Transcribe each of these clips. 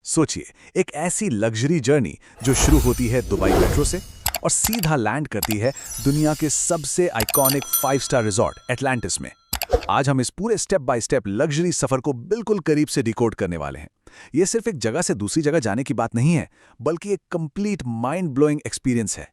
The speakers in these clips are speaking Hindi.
सोचिए, एक ऐसी लग्जरी जर्नी जो शुरू होती है दुबई मेट्रो से और सीधा लैंड करती है दुनिया के सबसे आइकॉनिक 5 स्टार रिजॉर्ट एटलांटिस में। आज हम इस पूरे स्टेप बाय स्टेप लग्जरी सफर को बिल्कुल करीब से डिकोड करने वाले हैं। यह सिर्फ एक जगह से दूसरी जगह जाने की बात नहीं है, बल्कि एक कंप्लीट माइंड ब्लोइंग एक्सपीरियंस है।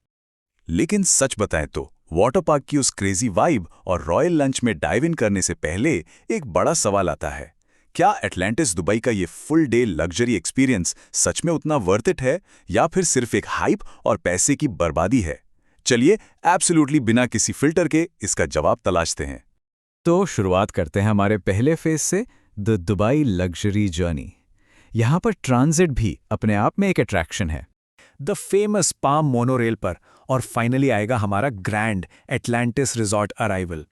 लेकिन सच बताएं तो वाटर पार्क की उस क्रेजी वाइब और रॉयल लंच में डाइव इन करने से पहले एक बड़ा सवाल आता है। क्या एटलांटिस दुबई का ये फुल डे लग्जरी एक्सपीरियंस सच में उतना वर्थ इट है या फिर सिर्फ एक हाइप और पैसे की बर्बादी है? चलिए एब्सोल्युटली बिना किसी फिल्टर के इसका जवाब तलाशते हैं। तो शुरुआत करते हैं हमारे पहले फेज से, द दुबई लग्जरी जर्नी। यहाँ पर ट्रांजिट भी अपने आप में एक अट्रैक्शन है। द फेमस पाम मोनोरेल पर और फाइनली आएगा हमारा ग्रैंड एटलांटिस रिजॉर्ट अराइवल।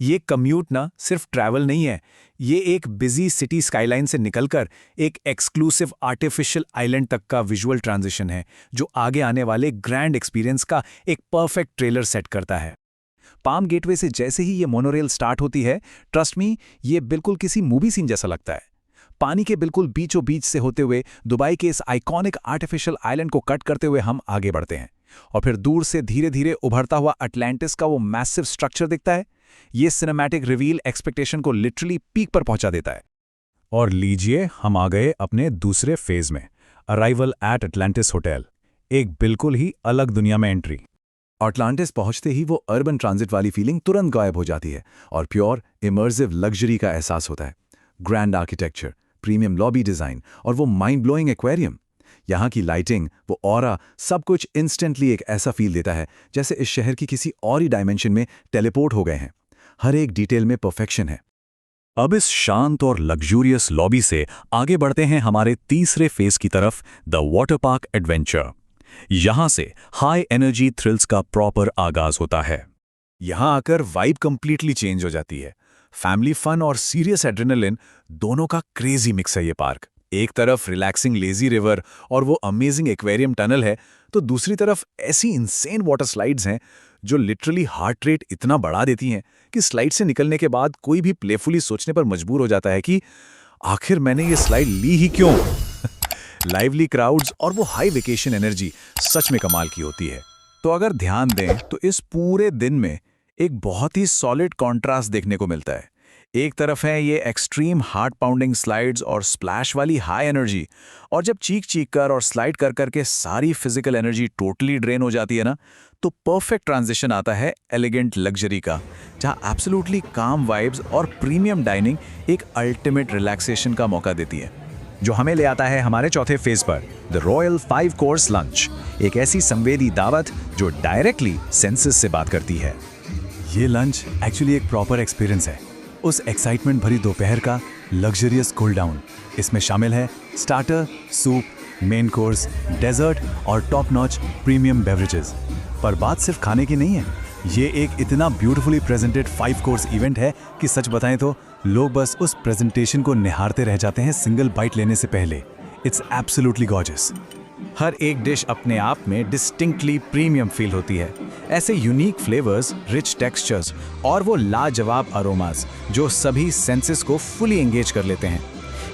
ये कम्यूट ना सिर्फ ट्रैवल नहीं है, ये एक बिजी सिटी स्काईलाइन से निकलकर एक एक्सक्लूसिव आर्टिफिशियल आइलैंड तक का विजुअल ट्रांजिशन है, जो आगे आने वाले ग्रैंड एक्सपीरियंस का एक परफेक्ट ट्रेलर सेट करता है। पाम गेटवे से जैसे ही ये मोनोरेल स्टार्ट होती है, ट्रस्ट मी, ये बिल्कुल किसी मूवी सीन जैसा लगता है। पानी के बिल्कुल बीचों बीच से होते हुए दुबई के इस आइकॉनिक आर्टिफिशियल आइलैंड को कट करते हुए हम आगे बढ़ते हैं और फिर दूर से धीरे धीरे उभरता हुआ अटलांटिस का वो मैसिव स्ट्रक्चर दिखता है। ये सिनेमैटिक रिवील एक्सपेक्टेशन को लिटरली पीक पर पहुंचा देता है। और लीजिए, हम आ गए अपने दूसरे फेज में, अराइवल एट एटलांटिस होटल। एक बिल्कुल ही अलग दुनिया में एंट्री। अटलांटिस पहुंचते ही वो अर्बन ट्रांजिट वाली फीलिंग तुरंत गायब हो जाती है और प्योर इमर्सिव लग्जरी का एहसास होता है। Grand architecture, premium lobby design और वो माइंड ब्लोइंग एक्वेरियम, यहाँ की लाइटिंग, वो ऑरा, सब कुछ इंस्टेंटली एक ऐसा फील देता है जैसे इस शहर की किसी और ही डायमेंशन में टेलीपोर्ट हो गए हैं। हर एक डिटेल में परफेक्शन है। अब इस शांत और लग्जूरियस लॉबी से आगे बढ़ते हैं हमारे तीसरे फेज की तरफ, द वाटर पार्क एडवेंचर। यहां से हाई एनर्जी थ्रिल्स का प्रॉपर आगाज होता है। यहां आकर वाइब कंप्लीटली चेंज हो जाती है। फैमिली फन और सीरियस एड्रेनलिन दोनों का क्रेजी मिक्स है ये पार्क। एक तरफ रिलैक्सिंग लेजी रिवर और वो अमेजिंग एक्वेरियम टनल है, तो दूसरी तरफ ऐसी इंसेन वाटर स्लाइड्स हैं जो लिटरली हार्ट रेट इतना बढ़ा देती हैं कि स्लाइड से निकलने के बाद कोई भी प्लेफुली सोचने पर मजबूर हो जाता है कि आखिर मैंने ये स्लाइड ली ही क्यों। लाइवली क्राउड्स और वो हाई वेकेशन एनर्जी सच में कमाल की होती है। तो अगर ध्यान दें तो इस पूरे दिन में एक बहुत ही सॉलिड कॉन्ट्रास्ट देखने को मिलता है। एक तरफ है ये एक्सट्रीम हार्ट पाउंडिंग स्लाइड्स और स्प्लैश वाली हाई एनर्जी, और जब चीख कर और स्लाइड कर करके सारी फिजिकल एनर्जी टोटली ड्रेन हो जाती है ना, तो परफेक्ट ट्रांजिशन आता है एलिगेंट लग्जरी का, जहां एब्सोल्युटली काम वाइब्स और प्रीमियम डाइनिंग एक अल्टीमेट रिलैक्सेशन का मौका देती है। जो हमें ले आता है हमारे चौथे फेज पर, द रॉयल 5 कोर्स लंच। एक ऐसी संवेदी दावत जो डायरेक्टली सेंसेस से बात करती है। ये लंच एक्चुअली एक प्रॉपर एक्सपीरियंस है, उस एक्साइटमेंट भरी दोपहर का लग्जरियस कूल डाउन। इसमें शामिल है starter, soup, main course, dessert और टॉप नॉच प्रीमियम बेवरेजेस। पर बात सिर्फ खाने की नहीं है, ये एक इतना ब्यूटीफुली प्रेजेंटेड 5 कोर्स इवेंट है कि सच बताएं तो लोग बस उस प्रेजेंटेशन को निहारते रह जाते हैं सिंगल बाइट लेने से पहले। It's absolutely gorgeous. हर एक डिश अपने आप में डिस्टिंक्टली प्रीमियम फील होती है। ऐसे यूनिक फ्लेवर्स, रिच टेक्सचर्स और वो लाजवाब अरोमास जो सभी सेंसेस को फुली एंगेज कर लेते हैं।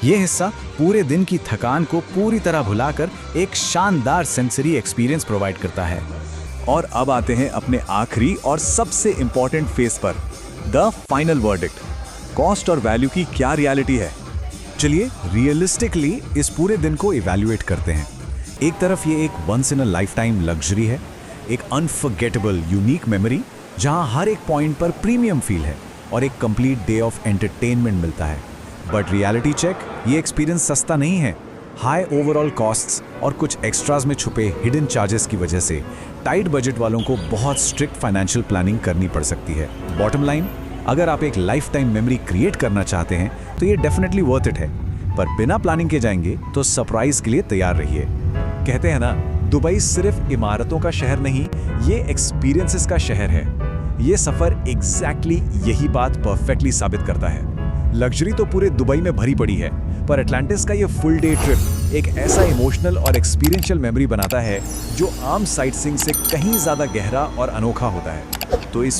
ये हिस्सा पूरे दिन की थकान को पूरी तरह भुलाकर एक शानदार सेंसरी एक्सपीरियंस प्रोवाइड करता है। और अब आते हैं अपने आखिरी और सबसे इंपॉर्टेंट फेज पर, द फाइनल वर्डिक्ट। कॉस्ट और वैल्यू की क्या रियलिटी है? चलिए रियलिस्टिकली इस पूरे दिन को इवैल्यूएट करते हैं। एक तरफ ये एक once in a lifetime luxury है, एक अनफॉरगेटेबल यूनिक मेमोरी जहां हर एक पॉइंट पर प्रीमियम फील है और एक कंप्लीट डे ऑफ एंटरटेनमेंट मिलता है। बट रियलिटी चेक, ये एक्सपीरियंस सस्ता नहीं है। हाई ओवरऑल कॉस्ट्स और कुछ एक्स्ट्राज में छुपे हिडन चार्जेस की वजह से टाइट बजट वालों को बहुत स्ट्रिक्ट फाइनेंशियल प्लानिंग करनी पड़ सकती है। बॉटम लाइन, अगर आप एक लाइफ टाइम मेमोरी क्रिएट करना चाहते हैं तो ये डेफिनेटली वर्थ इट है, पर बिना प्लानिंग के जाएंगे तो सरप्राइज के लिए तैयार रहिए। कहते हैं ना, दुबई सिर्फ इमारतों का शहर नहीं, ये एक्सपीरियंसेस का शहर है। ये सफर एग्जैक्टली यही बात परफेक्टली साबित करता है। लग्जरी तो पूरे दुबई में भरी पड़ी है, पर एटलांटिस का ये फुल डे ट्रिप एक ऐसा इमोशनल और एक्सपीरियंशियल मेमोरी बनाता है जो आम साइटसीइंग से कहीं ज्यादा गहरा और अनोखा होता है। तो इस